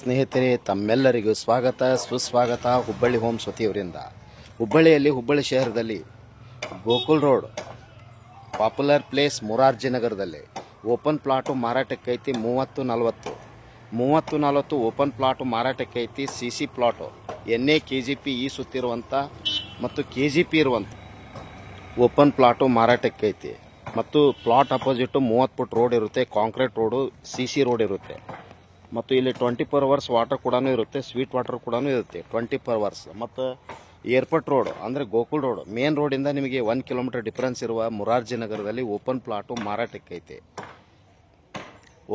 ಸ್ನೇಹಿತರೆ, ತಮ್ಮೆಲ್ಲರಿಗೂ ಸ್ವಾಗತ ಸುಸ್ವಾಗತ. ಹುಬ್ಬಳ್ಳಿ ಹೋಮ್ಸ್ ವತಿಯವರಿಂದ ಹುಬ್ಬಳ್ಳಿಯಲ್ಲಿ ಹುಬ್ಬಳ್ಳಿ ಶಹರದಲ್ಲಿ Gokul road popular place Murarji ನಗರದಲ್ಲಿ ಓಪನ್ ಪ್ಲಾಟು ಮಾರಾಟಕ್ಕೈತಿ. 30-40 ಓಪನ್ ಪ್ಲಾಟು ಮಾರಾಟಕ್ಕೈತಿ. CC ಪ್ಲಾಟು NA KGP ಈ ಸುತ್ತಿರುವಂಥ ಮತ್ತು KGP ಇರುವಂಥ ಓಪನ್ ಪ್ಲಾಟು ಮಾರಾಟಕ್ಕೈತಿ. ಮತ್ತು ಪ್ಲಾಟ್ ಅಪೋಸಿಟ್ 30 ಫುಟ್ ರೋಡ್ ಇರುತ್ತೆ, ಕಾಂಕ್ರೀಟ್ ರೋಡು, CC ರೋಡ್ ಇರುತ್ತೆ. ಮತ್ತು ಇಲ್ಲಿ 24 ಅವರ್ಸ್ ವಾಟರ್ ಕೂಡ ಇರುತ್ತೆ, ಸ್ವೀಟ್ ವಾಟರ್ ಕೂಡ ಇರುತ್ತೆ 24 ಅವರ್ಸ್. ಮತ್ತು ಏರ್ಪೋರ್ಟ್ ರೋಡ್ ಅಂದರೆ ಗೋಕುಲ್ ರೋಡ್ ಮೇನ್ ರೋಡಿಂದ ನಿಮಗೆ 1 ಕಿಲೋಮೀಟರ್ ಡಿಫರೆನ್ಸ್ ಇರುವ ಮುರಾರ್ಜಿ ನಗರದಲ್ಲಿ ಓಪನ್ ಪ್ಲಾಟು ಮಾರಾಟಕ್ಕೈತಿ.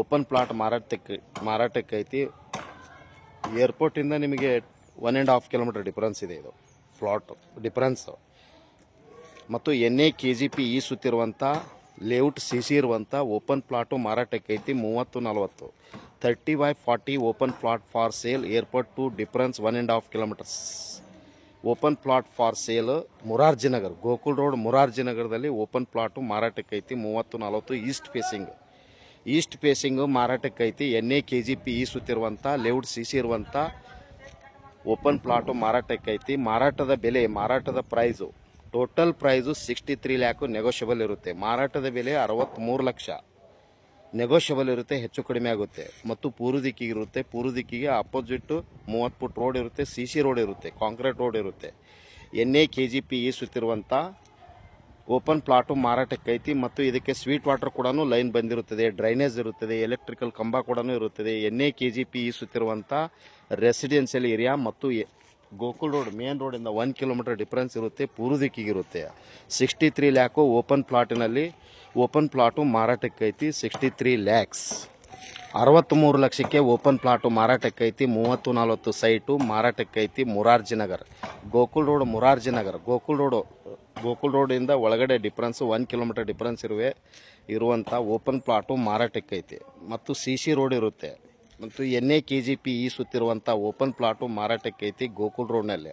ಓಪನ್ ಪ್ಲಾಟ್ ಮಾರಾಟಕ್ಕೈತಿ. ಏರ್ಪೋರ್ಟಿಂದ ನಿಮಗೆ 1.5 ಕಿಲೋಮೀಟರ್ ಡಿಫರೆನ್ಸ್ ಇದೆ ಇದು ಪ್ಲಾಟ್ ಡಿಫರೆನ್ಸ್. ಮತ್ತು NA KGP ಈ ಸುತ್ತಿರುವಂಥ ಲೇಔಟ್ CC ಇರುವಂಥ ಓಪನ್ ಪ್ಲಾಟು ಮಾರಾಟಕ್ಕೈತಿ. 30-40 30/40 open plot for sale. Airport to difference 1.5 kilometres. Open plot for sale Murarji Nagar, Gokul road Murarji ನಗರದಲ್ಲಿ ಓಪನ್ ಪ್ಲಾಟು ಮಾರಾಟಕ್ಕೈತಿ. 30-40 ಈಸ್ಟ್ ಫೇಸಿಂಗು ಮಾರಾಟಕ್ಕೈತಿ. NA KGP ಈ ಸುತ್ತಿರುವಂಥ ಲೇಔಟ್ CC ಇರುವಂಥ ಓಪನ್ ಪ್ಲಾಟು ಮಾರಾಟಕ್ಕೈತಿ. ಮಾರಾಟದ price total price 63 lakh negotiable ಇರುತ್ತೆ. ಮಾರಾಟದ ಬೆಲೆ 63 ಲಕ್ಷ ನೆಗೋಷಿಯಬಲ್ ಇರುತ್ತೆ, ಹೆಚ್ಚು ಕಡಿಮೆ ಆಗುತ್ತೆ. ಮತ್ತು ಪೂರ್ವ ದಿಕ್ಕಿಗೆ ಇರುತ್ತೆ. ಪೂರ್ವ ದಿಕ್ಕಿಗೆ ಅಪೋಸಿಟ್ 30 ಫುಟ್ ರೋಡ್ ಇರುತ್ತೆ, CC ರೋಡ್ ಇರುತ್ತೆ, ಕಾಂಕ್ರೀಟ್ ರೋಡ್ ಇರುತ್ತೆ. NA KGP ಈ ಸುತ್ತಿರುವಂಥ ಓಪನ್ ಪ್ಲಾಟು ಮಾರಾಟಕ್ಕೈತಿ. ಮತ್ತು ಇದಕ್ಕೆ ಸ್ವೀಟ್ ವಾಟರ್ ಕೂಡ ಲೈನ್ ಬಂದಿರುತ್ತದೆ, ಡ್ರೈನೇಜ್ ಇರುತ್ತದೆ, ಎಲೆಕ್ಟ್ರಿಕಲ್ ಕಂಬ ಕೂಡ ಇರುತ್ತದೆ. NA KGP ಈ ಸುತ್ತಿರುವಂಥ ರೆಸಿಡೆನ್ಷಿಯಲ್ ಏರಿಯಾ ಮತ್ತು ಗೋಕುಲ್ ರೋಡ್ ಮೇನ್ ರೋಡಿಂದ 1 ಕಿಲೋಮೀಟರ್ ಡಿಫರೆನ್ಸ್ ಇರುತ್ತೆ, ಪೂರ್ವ ದಿಕ್ಕಿಗಿರುತ್ತೆ. 63 ಲ್ಯಾಕು ಓಪನ್ ಪ್ಲಾಟು ಮಾರಾಟಕ್ಕೈತಿ. 63 ಲ್ಯಾಕ್ಸ್ 63 ಲಕ್ಷಕ್ಕೆ ಓಪನ್ ಪ್ಲಾಟು ಮಾರಾಟಕ್ಕೈತಿ. 30-40 ಸೈಟು ಮಾರಾಟಕ್ಕೈತಿ. ಮುರಾರ್ಜಿ ನಗರ್, ಗೋಕುಲ್ ರೋಡ್ ಮುರಾರ್ಜಿ ನಗರ್. ಗೋಕುಲ್ ರೋಡಿಂದ ಒಳಗಡೆ ಡಿಫರೆನ್ಸ್ 1 ಕಿಲೋಮೀಟರ್ ಡಿಫರೆನ್ಸ್ ಇರುವಂಥ ಓಪನ್ ಪ್ಲಾಟು ಮಾರಾಟಕ್ಕೈತಿ. ಮತ್ತು CC ರೋಡ್ ಇರುತ್ತೆ. ಮತ್ತು NA KGP ಈ ಸುತ್ತಿರುವಂಥ ಓಪನ್ ಪ್ಲಾಟು ಮಾರಾಟಕ್ಕೈತಿ ಗೋಕುಲ್ ರೋಡ್ನಲ್ಲಿ.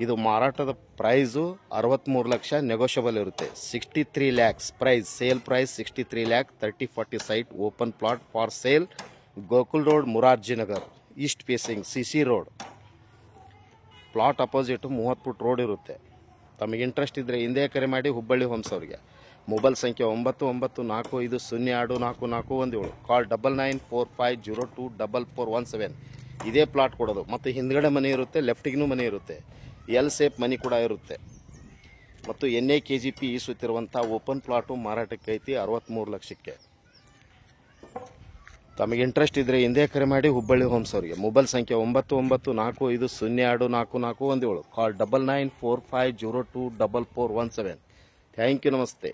ಇದು ಮಾರಾಟದ ಪ್ರೈಸು 63 ಲಕ್ಷ ನೆಗೋಷಿಯಬಲ್ ಇರುತ್ತೆ. 63 lakhs price, sale price 63 lakh. 30-40 site open plot for sale, Gokul road Murarji Nagar. East facing CC road. Plot opposite 30 foot road ಇರುತ್ತೆ. ತಮಗೆ ಇಂಟ್ರೆಸ್ಟ್ ಇದ್ದರೆ ಹಿಂದೆ ಕರೆ ಮಾಡಿ ಹುಬ್ಬಳ್ಳಿ ಹೋಮ್ಸ್ ಅವರಿಗೆ. ಮೊಬೈಲ್ ಸಂಖ್ಯೆ 9945024417. ಕಾಲ್ 9945024417. ಇದೇ ಪ್ಲಾಟ್ ಕೊಡೋದು. ಮತ್ತು ಹಿಂದ್ಗಡೆ ಮನೆ ಇರುತ್ತೆ, ಲೆಫ್ಟಿಗೂ ಮನೆ ಇರುತ್ತೆ, L ಶೇಪ್ ಮನೆ ಕೂಡ ಇರುತ್ತೆ. ಮತ್ತು NA KGP ಈ ಸುತ್ತಿರುವಂಥ ಓಪನ್ ಪ್ಲಾಟು ಮಾರಾಟಕ್ಕೈತಿ 63 ಲಕ್ಷಕ್ಕೆ. ತಮಗೆ ಇಂಟ್ರೆಸ್ಟ್ ಇದ್ದರೆ ಹಿಂದೆ ಕರೆ ಮಾಡಿ ಹುಬ್ಬಳ್ಳಿ ಹೋಮ್ಸ್ ಅವರಿಗೆ. ಮೊಬೈಲ್ ಸಂಖ್ಯೆ 9945024417. ಕಾಲ್ 9945024417. ಥ್ಯಾಂಕ್ ಯು, ನಮಸ್ತೆ.